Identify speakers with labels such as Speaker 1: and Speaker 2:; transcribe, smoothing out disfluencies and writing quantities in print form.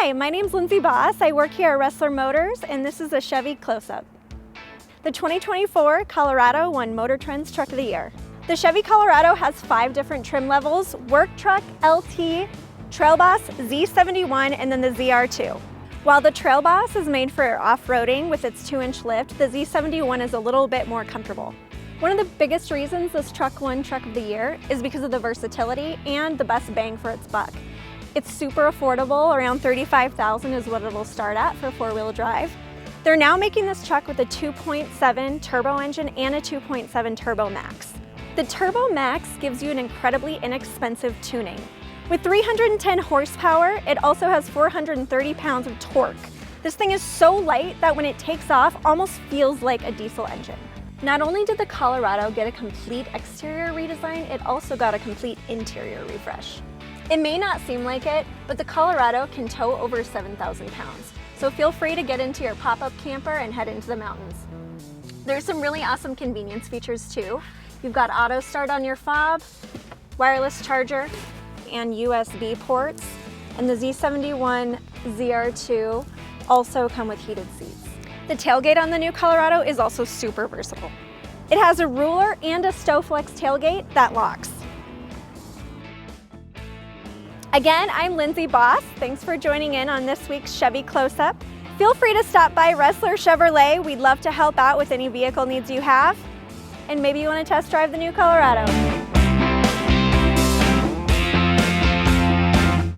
Speaker 1: Hi, my name's Lindsay Boss. I work here at Ressler Motors, and this is a Chevy close-up. The 2024 Colorado won Motor Trend's Truck of the Year. The Chevy Colorado has 5 different trim levels: Work Truck, LT, Trail Boss, Z71, and then the ZR2. While the Trail Boss is made for off-roading with its 2-inch lift, the Z71 is a little bit more comfortable. One of the biggest reasons this truck won Truck of the Year is because of the versatility and the best bang for its buck. It's super affordable, around $35,000 is what it'll start at for 4-wheel drive. They're now making this truck with a 2.7 turbo engine and a 2.7 Turbo Max. The Turbo Max gives you an incredibly inexpensive tuning. With 310 horsepower, it also has 430 pounds of torque. This thing is so light that when it takes off, almost feels like a diesel engine. Not only did the Colorado get a complete exterior redesign, it also got a complete interior refresh. It may not seem like it, but the Colorado can tow over 7,000 pounds. So feel free to get into your pop-up camper and head into the mountains. There's some really awesome convenience features too. You've got auto start on your fob, wireless charger, and USB ports. And the Z71, ZR2 also come with heated seats. The tailgate on the new Colorado is also super versatile. It has a ruler and a StowFlex tailgate that locks. Again, I'm Lindsay Boss. Thanks for joining in on this week's Chevy Close-Up. Feel free to stop by Ressler Chevrolet. We'd love to help out with any vehicle needs you have. And maybe you want to test drive the new Colorado.